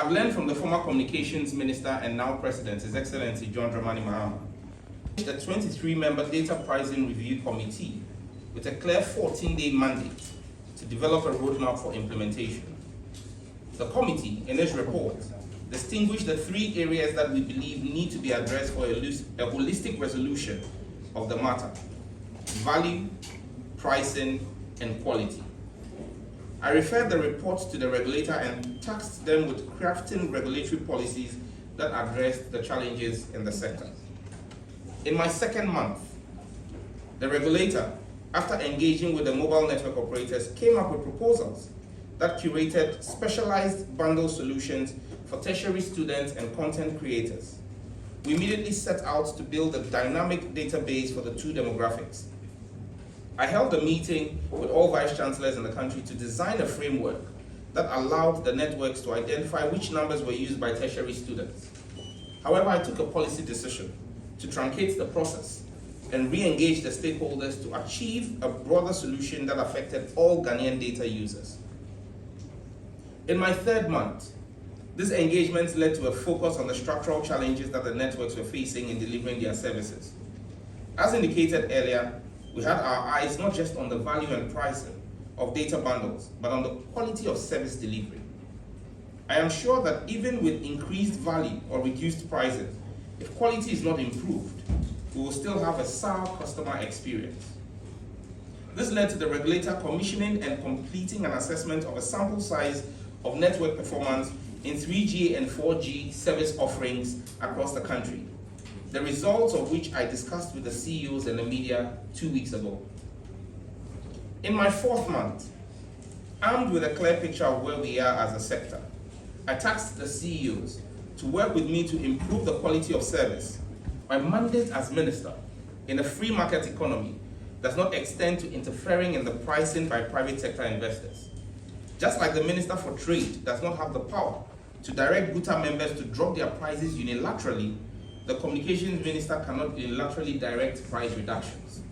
have learned from the former Communications Minister and now President, His Excellency John Mahama, the 23-member Data Pricing Review Committee with a clear 14-day mandate to develop a roadmap for implementation. The committee, in its report, distinguished the three areas that we believe need to be addressed for a holistic resolution of the matter: value, pricing, and quality. I referred the report to the regulator and tasked them with crafting regulatory policies that address the challenges in the sector. In my second month, the regulator, after engaging with the mobile network operators, came up with proposals that curated specialized bundle solutions for tertiary students and content creators. We immediately set out to build a dynamic database for the two demographics. I held a meeting with all vice chancellors in the country to design a framework that allowed the networks to identify which numbers were used by tertiary students. However, I took a policy decision to truncate the process and re-engage the stakeholders to achieve a broader solution that affected all Ghanaian data users. In my third month, this engagement led to a focus on the structural challenges that the networks were facing in delivering their services. As indicated earlier, we had our eyes not just on the value and pricing of data bundles, but on the quality of service delivery. I am sure that even with increased value or reduced pricing, if quality is not improved, we will still have a sour customer experience. This led to the regulator commissioning and completing an assessment of a sample size of network performance in 3G and 4G service offerings across the country, the results of which I discussed with the CEOs and the media 2 weeks ago. In my fourth month, armed with a clear picture of where we are as a sector, I tasked the CEOs to work with me to improve the quality of service. My mandate as minister in a free market economy does not extend to interfering in the pricing by private sector investors. Just like the Minister for Trade does not have the power to direct GUTA members to drop their prices unilaterally, the Communications Minister cannot unilaterally direct price reductions.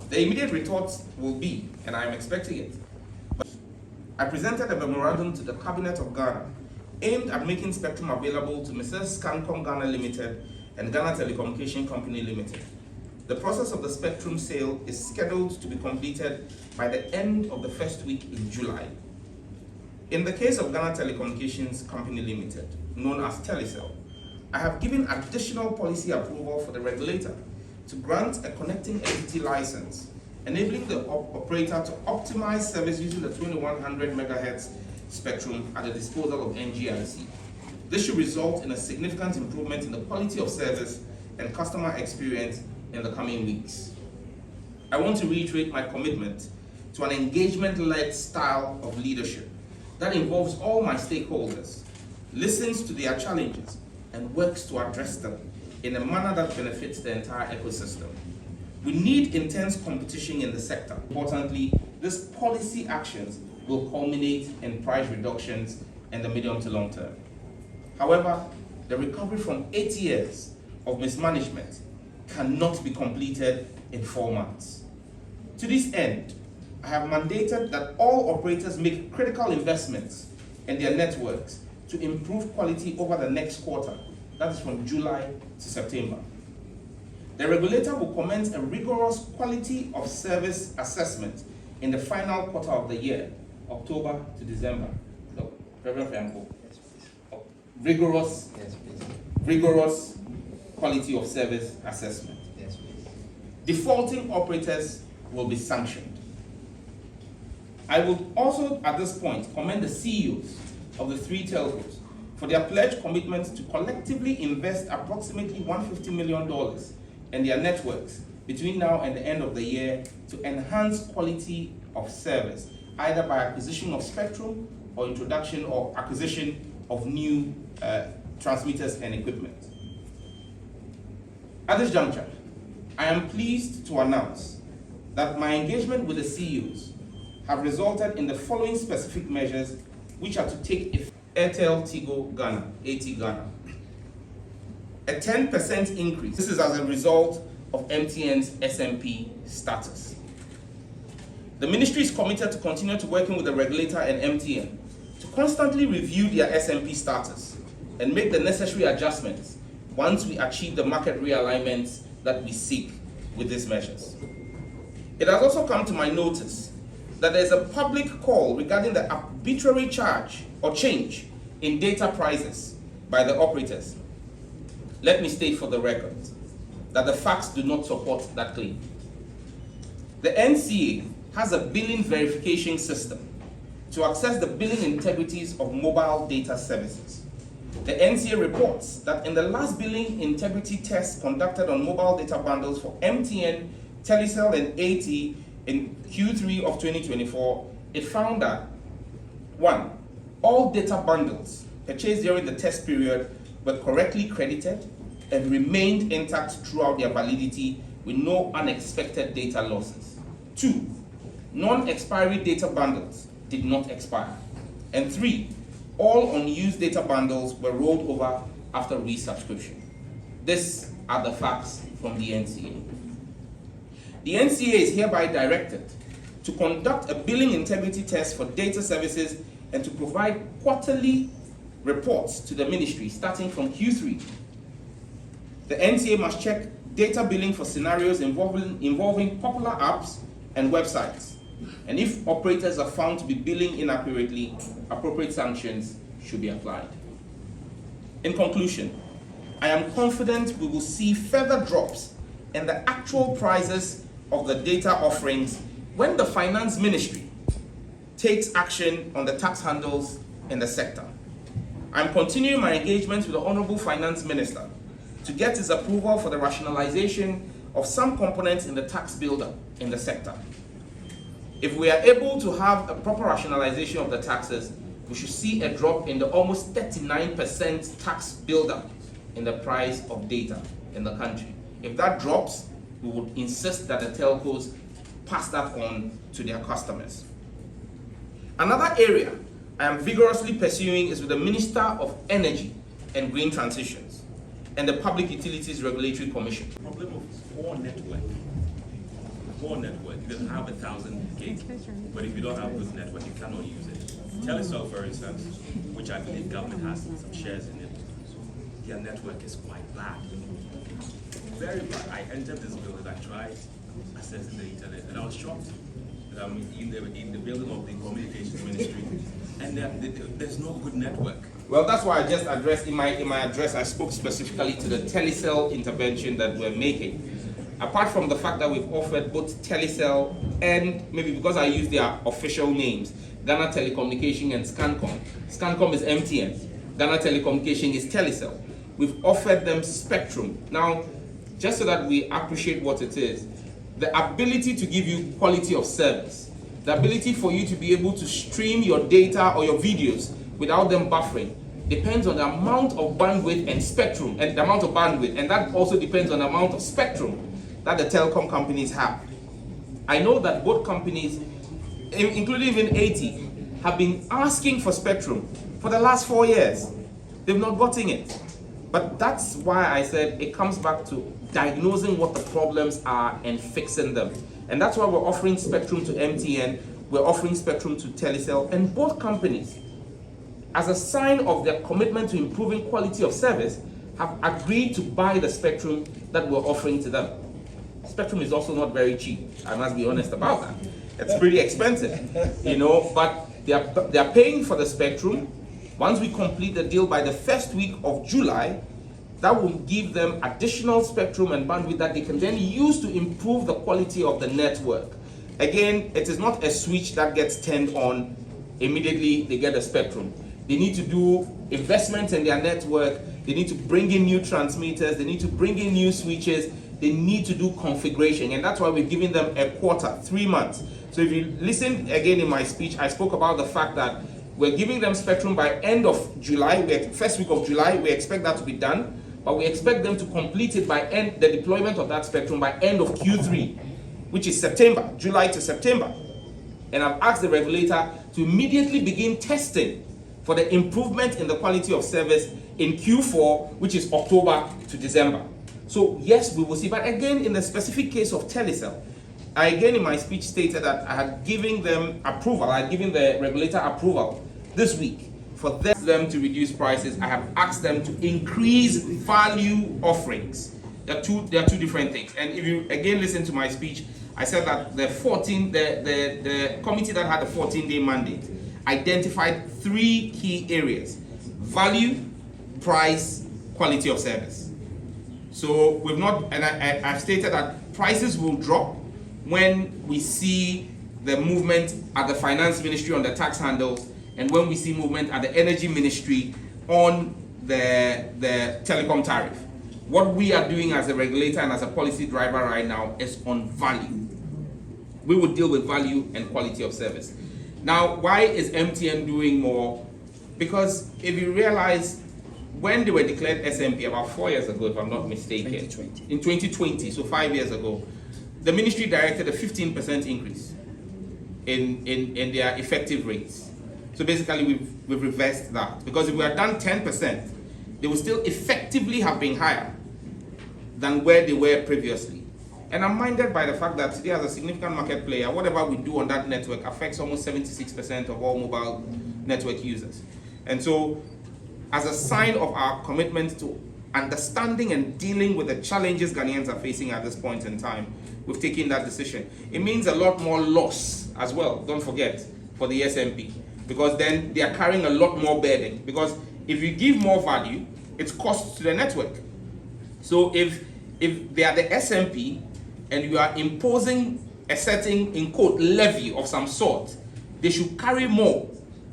The immediate retort will be, and I am expecting it, I presented a memorandum to the Cabinet of Ghana aimed at making spectrum available to Mrs. Scancom Ghana Limited and Ghana Telecommunication Company Limited. The process of the spectrum sale is scheduled to be completed by the end of the first week in July. In the case of Ghana Telecommunications Company Limited, known as Telecel, I have given additional policy approval for the regulator to grant a connecting entity license, enabling the operator to optimize service using the 2100 MHz spectrum at the disposal of NGIC. This should result in a significant improvement in the quality of service and customer experience in the coming weeks. I want to reiterate my commitment to an engagement-led style of leadership that involves all my stakeholders, listens to their challenges, and works to address them in a manner that benefits the entire ecosystem. We need intense competition in the sector. Importantly, these policy actions will culminate in price reductions in the medium to long term. However, the recovery from 8 years of mismanagement cannot be completed in 4 months. To this end, I have mandated that all operators make critical investments in their networks to improve quality over the next quarter, that is from July to September. The regulator will commence a rigorous quality of service assessment in the final quarter of the year, October to December. So, Reverend Fianco, rigorous quality of service assessment. Yes, please. Defaulting operators will be sanctioned. I would also, at this point, commend the CEOs of the three telcos for their pledged commitment to collectively invest approximately $150 million in their networks between now and the end of the year to enhance quality of service, either by acquisition of spectrum or introduction or acquisition of new transmitters and equipment. At this juncture, I am pleased to announce that my engagement with the CEOs have resulted in the following specific measures which are to take effect. Airtel Tigo Ghana, AT Ghana. A 10% increase. This is as a result of MTN's SMP status. The ministry is committed to continue to working with the regulator and MTN to constantly review their SMP status and make the necessary adjustments once we achieve the market realignments that we seek with these measures. It has also come to my notice that there is a public call regarding the arbitrary charge or change in data prices by the operators. Let me state for the record that the facts do not support that claim. The NCA has a billing verification system to access the billing integrities of mobile data services. The NCA reports that in the last billing integrity test conducted on mobile data bundles for MTN, Telecel, and AT in Q3 of 2024, it found that 1. All data bundles purchased during the test period were correctly credited and remained intact throughout their validity with no unexpected data losses. 2. Non-expiry data bundles did not expire. And 3. All unused data bundles were rolled over after resubscription. These are the facts from the NCA. The NCA is hereby directed to conduct a billing integrity test for data services and to provide quarterly reports to the ministry starting from Q3. The NCA must check data billing for scenarios involving popular apps and websites. And if operators are found to be billing inaccurately, appropriate sanctions should be applied. In conclusion, I am confident we will see further drops in the actual prices of the data offerings when the Finance Ministry takes action on the tax handles in the sector. I'm continuing my engagement with the Honorable Finance Minister to get his approval for the rationalization of some components in the tax buildup in the sector. If we are able to have a proper rationalization of the taxes, we should see a drop in the almost 39% tax buildup in the price of data in the country. If that drops, we would insist that the telcos pass that on to their customers. Another area I am vigorously pursuing is with the Minister of Energy and Green Transitions and the Public Utilities Regulatory Commission. The problem of poor network. Poor network. You can have 1,000 gigs, but if you don't have good network, you cannot use it. Telecel, for instance, which I believe government has some shares in it, their network is quite bad. Very bad. I entered this building, I tried accessing the internet, and I was shocked that I'm in the building of the communications ministry, and there's no good network. Well, that's why I just addressed in my address. I spoke specifically to the Telecel intervention that we're making. Apart from the fact that we've offered both Telecel and, maybe because I use their official names, Ghana Telecommunication and Scancom. Scancom is MTN. Ghana Telecommunication is Telecel. We've offered them spectrum. Now, just so that we appreciate what it is, the ability to give you quality of service, the ability for you to be able to stream your data or your videos without them buffering, depends on the amount of bandwidth and spectrum, and the amount of bandwidth, and that also depends on the amount of spectrum that the telecom companies have. I know that both companies, including even AT, have been asking for spectrum for the last 4 years. They've not gotten it. But that's why I said it comes back to diagnosing what the problems are and fixing them. And that's why we're offering spectrum to MTN, we're offering spectrum to Telecel, and both companies, as a sign of their commitment to improving quality of service, have agreed to buy the spectrum that we're offering to them. Spectrum is also not very cheap. I must be honest about that. It's pretty expensive, but they are paying for the spectrum. Once we complete the deal by the first week of July, that will give them additional spectrum and bandwidth that they can then use to improve the quality of the network. Again, it is not a switch that gets turned on immediately they get the spectrum. They need to do investments in their network. They need to bring in new transmitters. They need to bring in new switches. They need to do configuration, and that's why we're giving them a quarter, 3 months. So if you listen again in my speech, I spoke about the fact that we're giving them spectrum by end of July, first week of July. We expect that to be done, but we expect them to complete it by the deployment of that spectrum by end of Q3, which is September, July to September. And I've asked the regulator to immediately begin testing for the improvement in the quality of service in Q4, which is October to December. So yes, we will see. But again, in the specific case of Telecel, I again in my speech stated that I had given them approval, I had given the regulator approval this week for them to reduce prices, I have asked them to increase value offerings. There are two different things. And if you again listen to my speech, I said that the committee that had a 14-day mandate identified 3 key areas: value, price, quality of service. So we've not, and I've stated that prices will drop when we see the movement at the finance ministry on the tax handles, and when we see movement at the energy ministry on the telecom tariff. What we are doing as a regulator and as a policy driver right now is on value. We will deal with value and quality of service. Now, why is MTN doing more? Because if you realize, when they were declared SMP about 4 years ago, if I'm not mistaken, in 2020, so 5 years ago, the ministry directed a 15% increase in their effective rates. So basically, we've reversed that. Because if we had done 10%, they would still effectively have been higher than where they were previously. And I'm minded by the fact that today, as a significant market player, whatever we do on that network affects almost 76% of all mobile network users. And so, as a sign of our commitment to understanding and dealing with the challenges Ghanaians are facing at this point in time, we've taken that decision. It means a lot more loss as well, don't forget, for the SMP, because then they are carrying a lot more burden. Because if you give more value, it's cost to the network. So if they are the SMP and you are imposing a certain, in quote, levy of some sort, they should carry more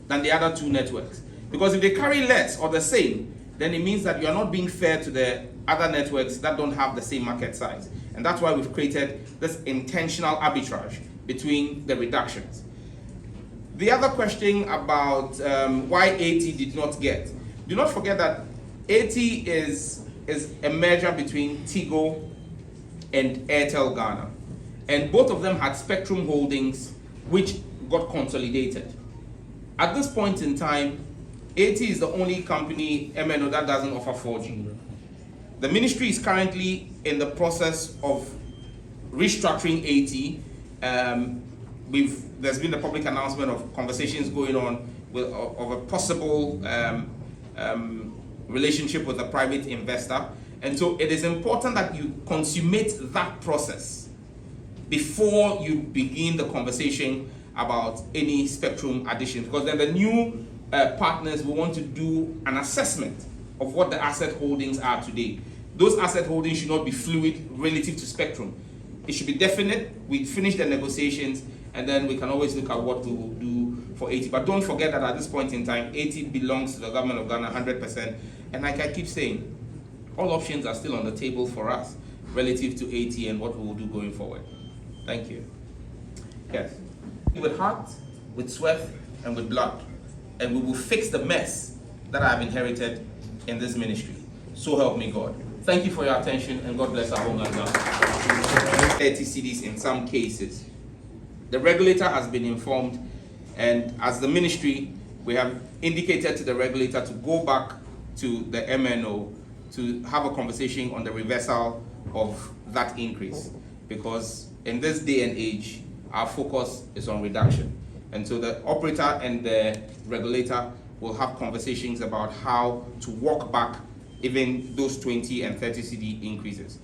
than the other 2 networks. Because if they carry less or the same, then it means that you are not being fair to the other networks that don't have the same market size. And that's why we've created this intentional arbitrage between the reductions. The other question about why 80 did not get. Do not forget that 80 is a merger between Tigo and Airtel Ghana. And both of them had spectrum holdings which got consolidated. At this point in time, 80 is the only company, MNO, that doesn't offer 4G. The ministry is currently in the process of restructuring 80. There's been a public announcement of conversations going on of a possible relationship with a private investor. And so it is important that you consummate that process before you begin the conversation about any spectrum addition, because then the new partners will want to do an assessment of what the asset holdings are today. Those asset holdings should not be fluid relative to spectrum. It should be definite. We finish the negotiations, and then we can always look at what we will do for 80. But don't forget that at this point in time, 80 belongs to the government of Ghana 100%. And like I keep saying, all options are still on the table for us relative to 80 and what we will do going forward. Thank you. Yes. With heart, with sweat, and with blood. And we will fix the mess that I have inherited in this ministry. So help me God. Thank you for your attention, and God bless our homeland now. 30 cedis in some cases. The regulator has been informed, and as the ministry, we have indicated to the regulator to go back to the MNO to have a conversation on the reversal of that increase. Because in this day and age, our focus is on reduction. And so the operator and the regulator will have conversations about how to walk back even those 20 and 30 CD increases.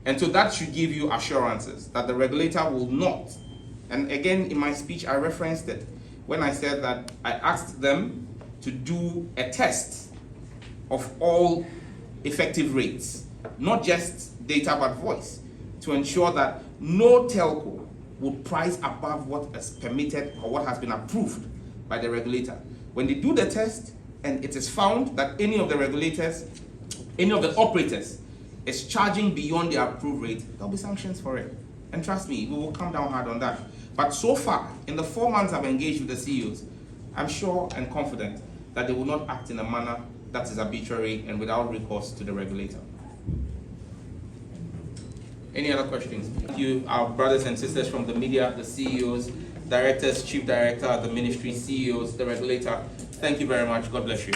And so that should give you assurances that the regulator will not. And again, in my speech, I referenced it when I said that I asked them to do a test of all effective rates, not just data but voice, to ensure that no telco would price above what is permitted or what has been approved by the regulator. When they do the test and it is found that any of the regulators, any of the operators is charging beyond the approved rate, there'll be sanctions for it. And trust me, we will come down hard on that. But so far, in the 4 months I've engaged with the CEOs, I'm sure and confident that they will not act in a manner that is arbitrary and without recourse to the regulator. Any other questions? Thank you, our brothers and sisters from the media, the CEOs, directors, chief director, the ministry, CEOs, the regulator. Thank you very much. God bless you.